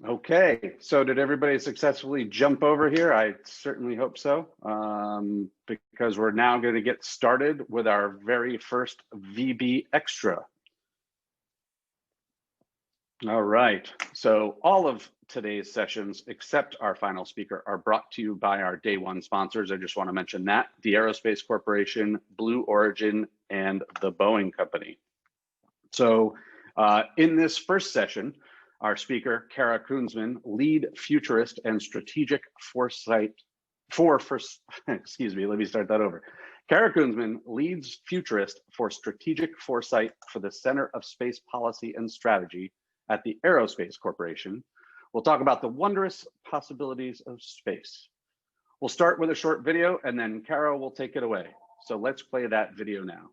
Okay, so did everybody successfully jump over here? I certainly hope so, because we're now going to get started with our very first VBExtra. All right, so all of today's sessions, except our final speaker, are brought to you by our day one sponsors. I just want to mention that, the Aerospace Corporation, Blue Origin, and the Boeing Company. So in this first session, our speaker, Kara Cunzeman, lead futurist and strategic foresight excuse me, let me start that over. Kara Cunzeman leads futurist for strategic foresight for the Center of Space Policy and Strategy at the Aerospace Corporation. We'll talk about the wondrous possibilities of space. We'll start with a short video and then Kara will take it away. So let's play that video now.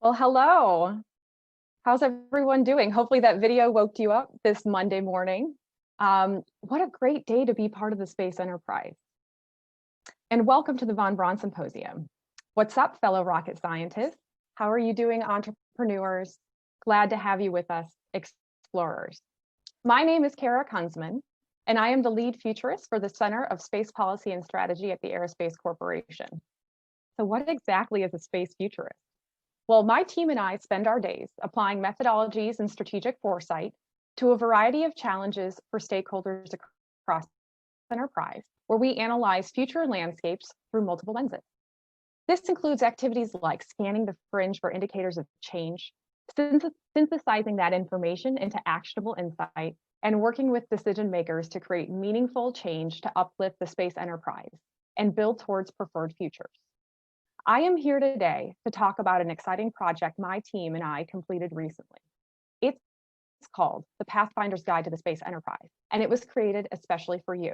Well, hello. How's everyone doing? Hopefully that video woke you up this Monday morning. What a great day to be part of the space enterprise. And welcome to the Von Braun Symposium. What's up, fellow rocket scientists? How are you doing, entrepreneurs? Glad to have you with us, explorers. My name is Kara Cunzeman, and I am the lead futurist for the Center of Space Policy and Strategy at the Aerospace Corporation. So what exactly is a space futurist? Well, my team and I spend our days applying methodologies and strategic foresight to a variety of challenges for stakeholders across the enterprise, where we analyze future landscapes through multiple lenses. This includes activities like scanning the fringe for indicators of change, synthesizing that information into actionable insight, and working with decision makers to create meaningful change to uplift the space enterprise and build towards preferred futures. I am here today to talk about an exciting project my team and I completed recently. It's called The Pathfinder's Guide to the Space Enterprise, and it was created especially for you,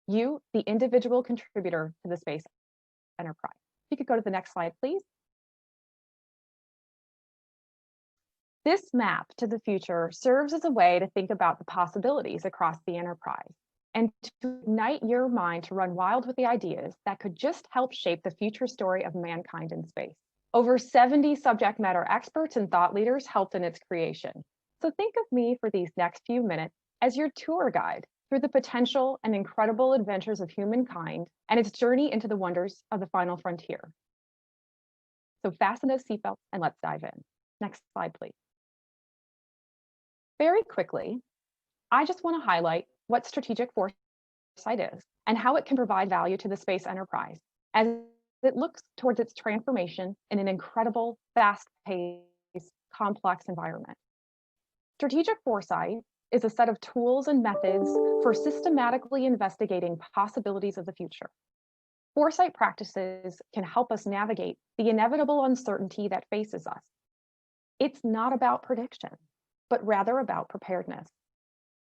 the individual contributor to the space enterprise. If you could go to the next slide, please. This map to the future serves as a way to think about the possibilities across the enterprise and to ignite your mind to run wild with the ideas that could just help shape the future story of mankind in space. Over 70 subject matter experts and thought leaders helped in its creation. So think of me for these next few minutes as your tour guide through the potential and incredible adventures of humankind and its journey into the wonders of the final frontier. So fasten those seatbelts and let's dive in. Next slide, please. Very quickly, I just want to highlight what strategic foresight is and how it can provide value to the space enterprise as it looks towards its transformation in an incredible, fast-paced, complex environment. Strategic foresight is a set of tools and methods for systematically investigating possibilities of the future. Foresight practices can help us navigate the inevitable uncertainty that faces us. It's not about prediction, but rather about preparedness.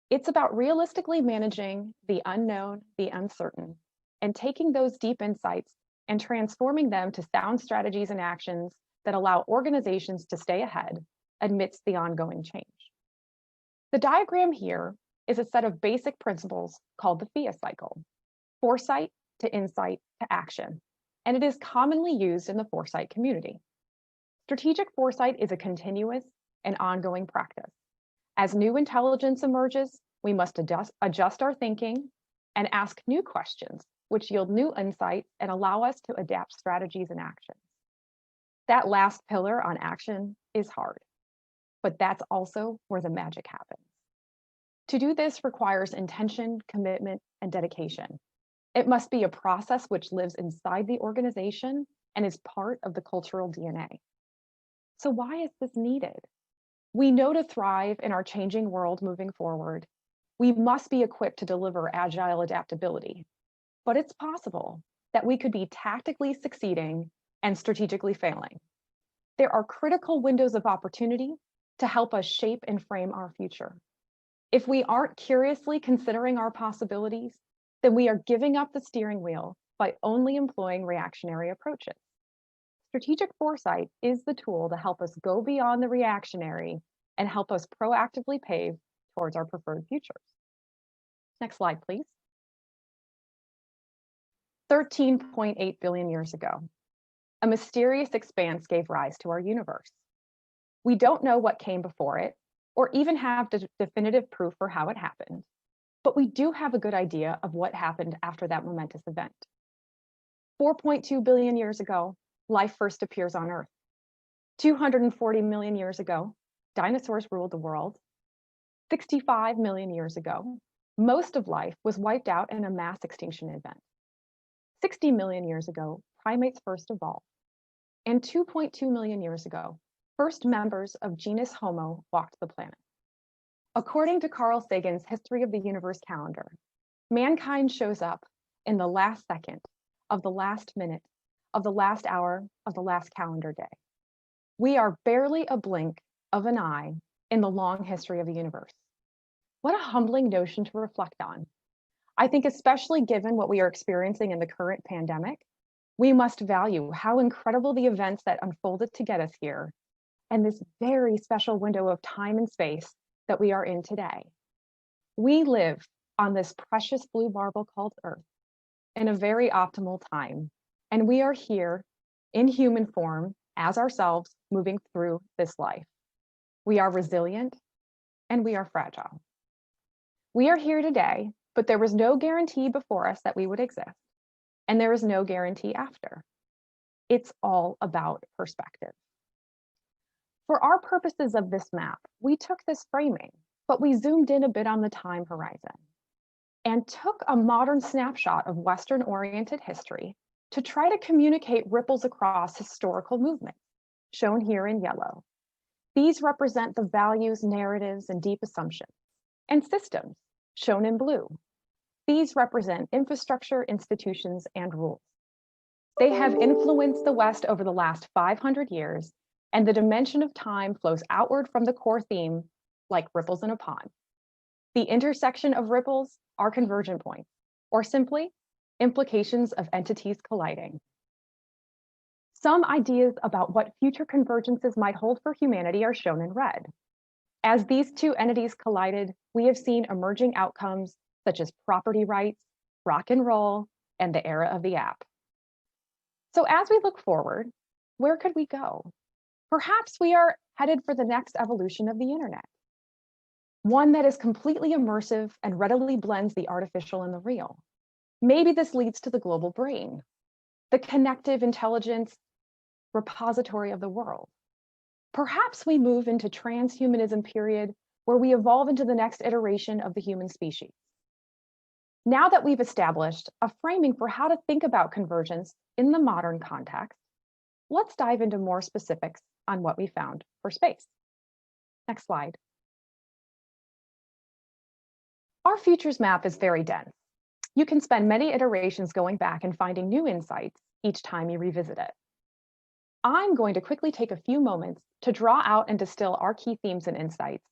It's about realistically managing the unknown, the uncertain, and taking those deep insights and transforming them to sound strategies and actions that allow organizations to stay ahead amidst the ongoing change. The diagram here is a set of basic principles called the FIA cycle, foresight to insight to action, and it is commonly used in the foresight community. Strategic foresight is a continuous and ongoing practice. As new intelligence emerges, we must adjust our thinking and ask new questions, which yield new insights and allow us to adapt strategies and actions. That last pillar on action is hard, but that's also where the magic happens. To do this requires intention, commitment, and dedication. It must be a process which lives inside the organization and is part of the cultural DNA. So why is this needed? We know to thrive in our changing world moving forward, we must be equipped to deliver agile adaptability. But it's possible that we could be tactically succeeding and strategically failing. There are critical windows of opportunity to help us shape and frame our future. If we aren't curiously considering our possibilities, then we are giving up the steering wheel by only employing reactionary approaches. Strategic foresight is the tool to help us go beyond the reactionary and help us proactively pave towards our preferred futures. Next slide, please. 13.8 billion years ago, a mysterious expanse gave rise to our universe. We don't know what came before it, or even have definitive proof for how it happened, but we do have a good idea of what happened after that momentous event. 4.2 billion years ago, life first appears on Earth. 240 million years ago, dinosaurs ruled the world. 65 million years ago, most of life was wiped out in a mass extinction event. 60 million years ago, primates first evolved. And 2.2 million years ago, first members of genus Homo walked the planet. According to Carl Sagan's History of the Universe calendar, mankind shows up in the last second of the last minute of the last hour of the last calendar day. We are barely a blink of an eye in the long history of the universe. What a humbling notion to reflect on. I think especially given what we are experiencing in the current pandemic, we must value how incredible the events that unfolded to get us here and this very special window of time and space that we are in today. We live on this precious blue marble called Earth in a very optimal time, and we are here in human form as ourselves moving through this life. We are resilient and we are fragile. We are here today, but there was no guarantee before us that we would exist, and there is no guarantee after. It's all about perspective. For our purposes of this map, we took this framing, but we zoomed in a bit on the time horizon and took a modern snapshot of Western-oriented history to try to communicate ripples across historical movements, shown here in yellow. These represent the values, narratives, and deep assumptions, and systems, shown in blue. These represent infrastructure, institutions, and rules. They have influenced the West over the last 500 years, and the dimension of time flows outward from the core theme like ripples in a pond. The intersection of ripples are convergent points, or simply implications of entities colliding. Some ideas about what future convergences might hold for humanity are shown in red. As these two entities collided, we have seen emerging outcomes such as property rights, rock and roll, and the era of the app. So as we look forward, where could we go? Perhaps we are headed for the next evolution of the internet, one that is completely immersive and readily blends the artificial and the real. Maybe this leads to the global brain, the connective intelligence repository of the world. Perhaps we move into transhumanism period where we evolve into the next iteration of the human species. Now that we've established a framing for how to think about convergence in the modern context, let's dive into more specifics on what we found for space. Next slide. Our futures map is very dense. You can spend many iterations going back and finding new insights each time you revisit it. I'm going to quickly take a few moments to draw out and distill our key themes and insights,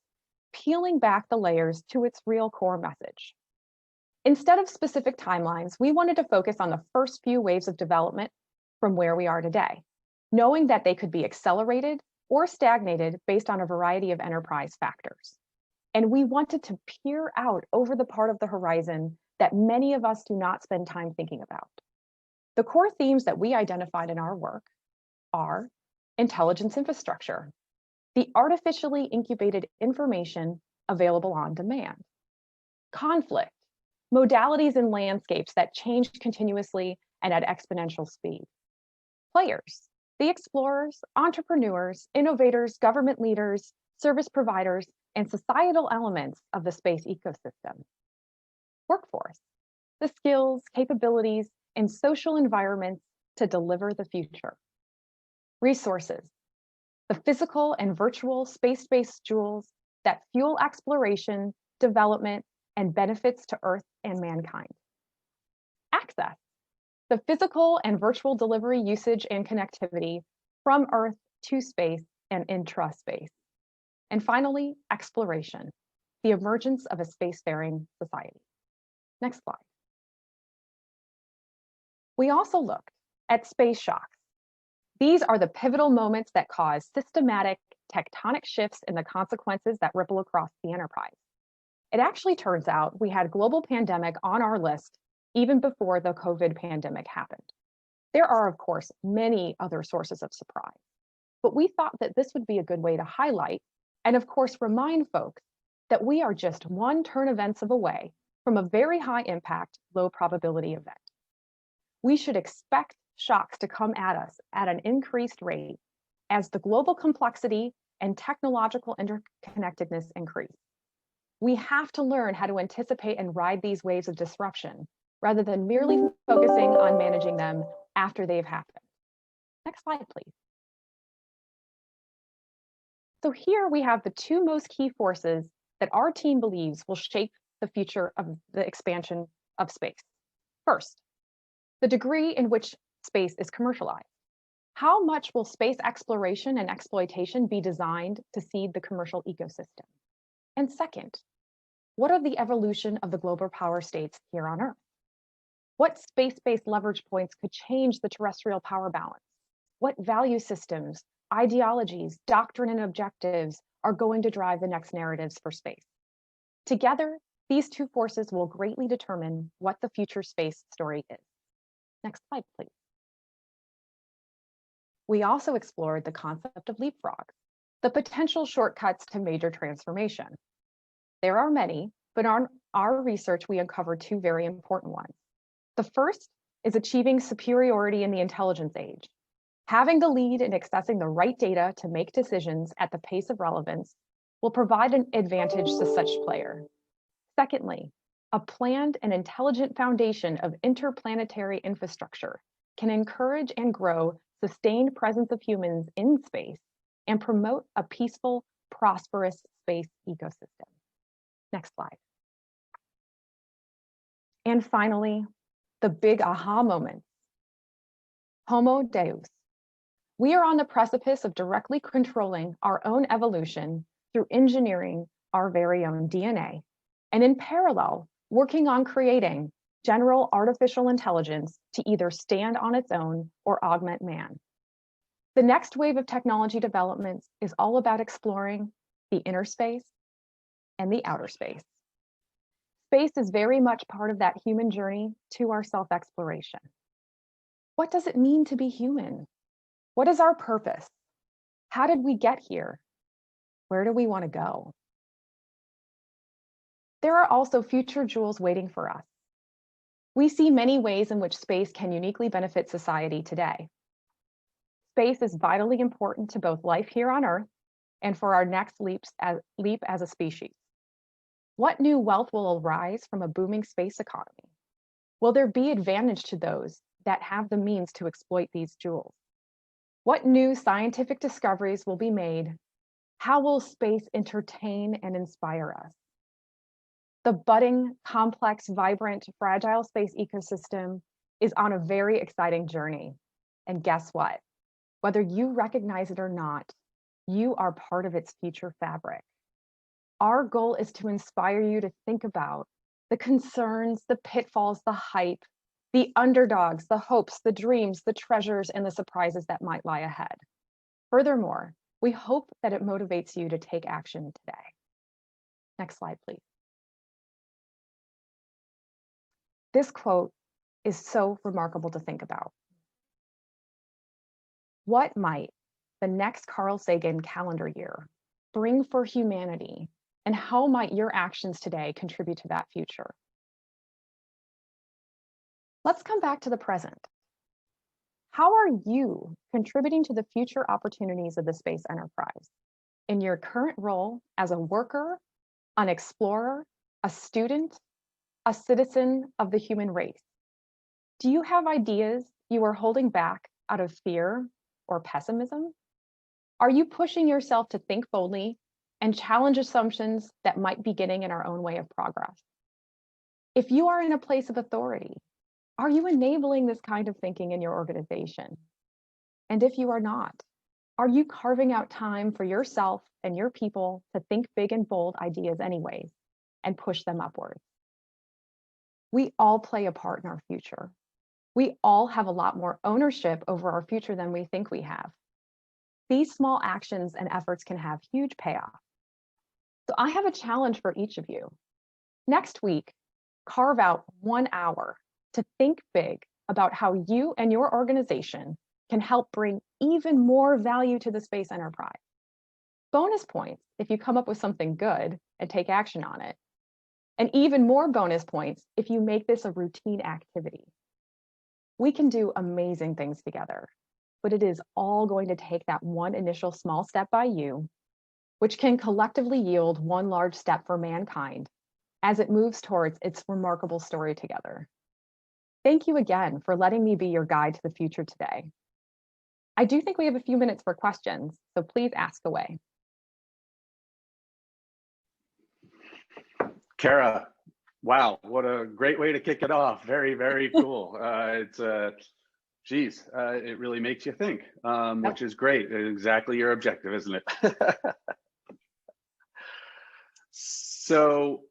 peeling back the layers to its real core message. Instead of specific timelines, we wanted to focus on the first few waves of development from where we are today, knowing that they could be accelerated or stagnated based on a variety of enterprise factors. And we wanted to peer out over the part of the horizon that many of us do not spend time thinking about. The core themes that we identified in our work are intelligence infrastructure, the artificially incubated information available on demand, conflict, modalities and landscapes that change continuously and at exponential speed, players, the explorers, entrepreneurs, innovators, government leaders, service providers, and societal elements of the space ecosystem, workforce, the skills, capabilities, and social environments to deliver the future, resources, the physical and virtual space-based jewels that fuel exploration, development, and benefits to Earth and mankind. Access, the physical and virtual delivery, usage, and connectivity from Earth to space and intra-space. And finally, exploration, the emergence of a spacefaring society. Next slide. We also looked at space shocks. These are the pivotal moments that cause systematic tectonic shifts in the consequences that ripple across the enterprise. It actually turns out we had global pandemic on our list even before the COVID pandemic happened. There are, of course, many other sources of surprise, but we thought that this would be a good way to highlight and, of course, remind folks that we are just one turn events away from a very high impact, low probability event. We should expect shocks to come at us at an increased rate as the global complexity and technological interconnectedness increase. We have to learn how to anticipate and ride these waves of disruption rather than merely focusing on managing them after they've happened. Next slide, please. So here we have the two most key forces that our team believes will shape the future of the expansion of space. First, the degree in which space is commercialized. How much will space exploration and exploitation be designed to seed the commercial ecosystem? And second, what are the evolution of the global power states here on Earth? What space-based leverage points could change the terrestrial power balance? What value systems, ideologies, doctrine, and objectives are going to drive the next narratives for space? Together, these two forces will greatly determine what the future space story is. Next slide, please. We also explored the concept of leapfrogs, the potential shortcuts to major transformation. There are many, but on our research, we uncovered two very important ones. The first is achieving superiority in the intelligence age. Having the lead in accessing the right data to make decisions at the pace of relevance will provide an advantage to such player. Secondly, a planned and intelligent foundation of interplanetary infrastructure can encourage and grow sustained presence of humans in space and promote a peaceful, prosperous space ecosystem. Next slide. And finally, the big aha moment. Homo Deus. We are on the precipice of directly controlling our own evolution through engineering our very own DNA, and in parallel, working on creating general artificial intelligence to either stand on its own or augment man. The next wave of technology developments is all about exploring the inner space and the outer space. Space is very much part of that human journey to our self-exploration. What does it mean to be human? What is our purpose? How did we get here? Where do we want to go? There are also future jewels waiting for us. We see many ways in which space can uniquely benefit society today. Space is vitally important to both life here on Earth and for our next leap as a species. What new wealth will arise from a booming space economy? Will there be advantage to those that have the means to exploit these jewels? What new scientific discoveries will be made? How will space entertain and inspire us? The budding, complex, vibrant, fragile space ecosystem is on a very exciting journey. And guess what? Whether you recognize it or not, you are part of its future fabric. Our goal is to inspire you to think about the concerns, the pitfalls, the hype, the underdogs, the hopes, the dreams, the treasures, and the surprises that might lie ahead. Furthermore, we hope that it motivates you to take action today. Next slide, please. This quote is so remarkable to think about. What might the next Carl Sagan calendar year bring for humanity, and how might your actions today contribute to that future? Let's come back to the present. How are you contributing to the future opportunities of the space enterprise in your current role as a worker, an explorer, a student, a citizen of the human race? Do you have ideas you are holding back out of fear or pessimism? Are you pushing yourself to think boldly and challenge assumptions that might be getting in our own way of progress? If you are in a place of authority, are you enabling this kind of thinking in your organization? And if you are not, are you carving out time for yourself and your people to think big and bold ideas anyways and push them upwards? We all play a part in our future. We all have a lot more ownership over our future than we think we have. These small actions and efforts can have huge payoff. So I have a challenge for each of you. Next week, carve out 1 hour to think big about how you and your organization can help bring even more value to the space enterprise. Bonus points if you come up with something good and take action on it. And even more bonus points if you make this a routine activity. We can do amazing things together, but it is all going to take that one initial small step by you, which can collectively yield one large step for mankind as it moves towards its remarkable story together. Thank you again for letting me be your guide to the future today. I do think we have a few minutes for questions, so please ask away. Kara, wow, what a great way to kick it off. Very, very cool. It really makes you think, which is great. Exactly your objective, isn't it? So,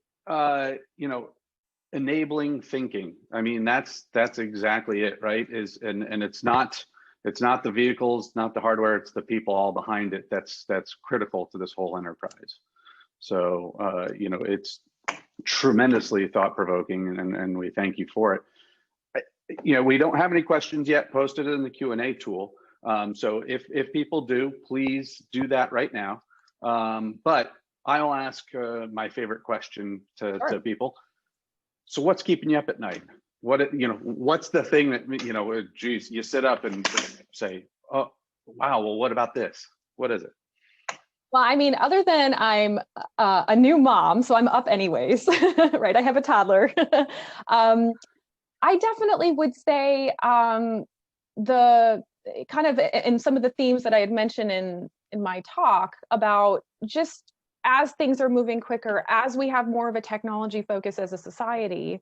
enabling thinking. I mean, that's exactly it, right? And it's not the vehicles, not the hardware, it's the people all behind it that's critical to this whole enterprise. So, it's tremendously thought-provoking, and we thank you for it. We don't have any questions yet posted in the Q&A tool. So if people do, please do that right now. But I'll ask my favorite question to people. So what's keeping you up at night? What's the thing that, geez, you sit up and say, oh, wow, well, what about this? What is it? Well, I mean, other than I'm a new mom, so I'm up anyways, right? I have a toddler. I definitely would say the kind of in some of the themes that I had mentioned in my talk about just as things are moving quicker, as we have more of a technology focus as a society,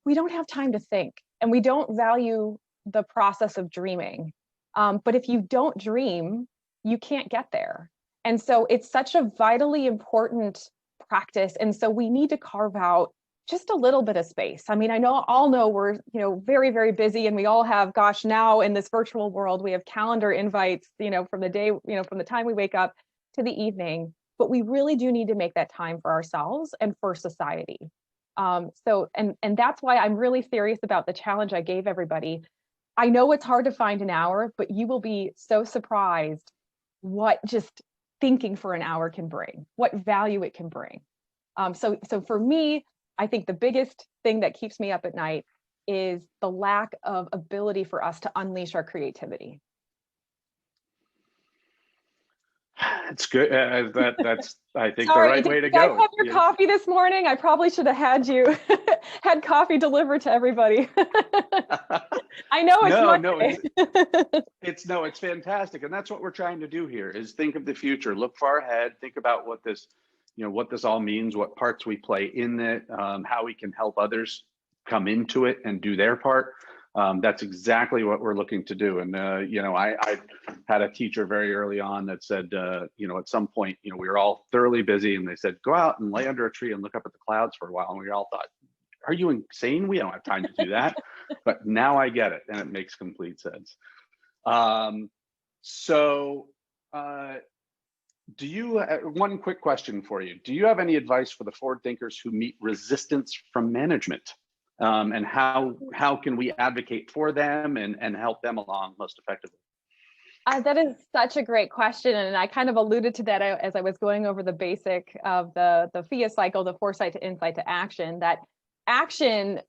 we don't have time to think, and we don't value the process of dreaming. But if you don't dream, you can't get there. And so it's such a vitally important practice. And so we need to carve out just a little bit of space. I mean, I know all know we're, very, very busy, and we all have, gosh, now in this virtual world, we have calendar invites, from the day, from the time we wake up to the evening, but we really do need to make that time for ourselves and for society. And that's why I'm really serious about the challenge I gave everybody. I know it's hard to find an hour, but you will be so surprised what just thinking for an hour can bring, what value it can bring. So for me, I think the biggest thing that keeps me up at night is the lack of ability for us to unleash our creativity. It's good. That's, I think, Sorry, the right way to did you guys go. have your coffee this morning? I probably should have had you had coffee delivered to everybody. I know it's it's fantastic, and that's what we're trying to do here. Is think of the future, look far ahead, think about what this, what this all means, what parts we play in it, how we can help others come into it and do their part. That's exactly what we're looking to do. And, I had a teacher very early on that said, at some point, we were all thoroughly busy, and they said, go out and lay under a tree and look up at the clouds for a while. And we all thought, are you insane? We don't have time to do that. But now I get it, and it makes complete sense. Do you, one quick question for you. Do you have any advice for the forward thinkers who meet resistance from management? And how can we advocate for them and help them along most effectively? That is such a great question. And I kind of alluded to that as I was going over the basic of the FIA cycle, the foresight to insight to action, that action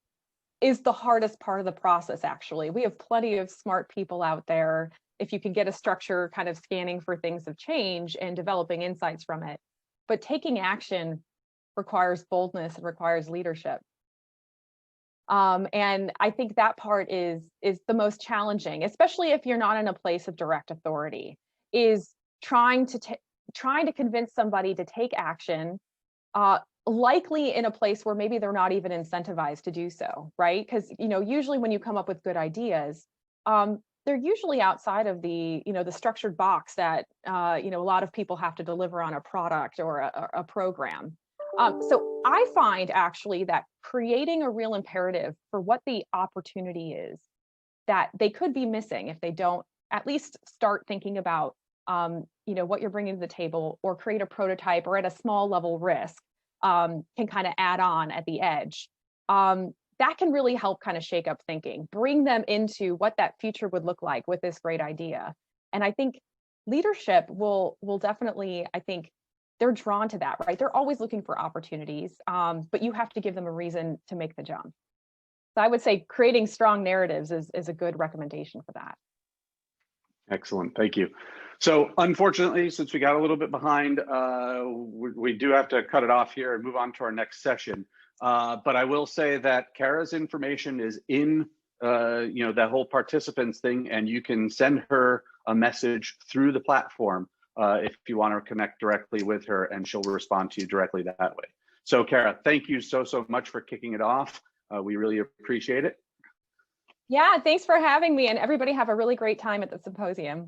is the hardest part of the process, actually. We have plenty of smart people out there. If you can get a structure kind of scanning for things of change and developing insights from it. But taking action requires boldness and requires leadership. And I think that part is the most challenging, especially if you're not in a place of direct authority, is trying to convince somebody to take action, likely in a place where maybe they're not even incentivized to do so, right? Because usually when you come up with good ideas, they're usually outside of the the structured box that a lot of people have to deliver on a product or a program. So I find actually that creating a real imperative for what the opportunity is that they could be missing if they don't at least start thinking about what you're bringing to the table, or create a prototype, or at a small level risk can kind of add on at the edge. That can really help kind of shake up thinking, bring them into what that future would look like with this great idea. And I think leadership will definitely, I think, they're drawn to that, right? They're always looking for opportunities, but you have to give them a reason to make the jump. So I would say creating strong narratives is a good recommendation for that. Excellent, thank you. So unfortunately, since we got a little bit behind, we do have to cut it off here and move on to our next session. But I will say that Kara's information is in that whole participants thing, and you can send her a message through the platform if you want to connect directly with her, and she'll respond to you directly that way. So Kara, thank you so much for kicking it off. We really appreciate it. Yeah, thanks for having me, and everybody have a really great time at the symposium.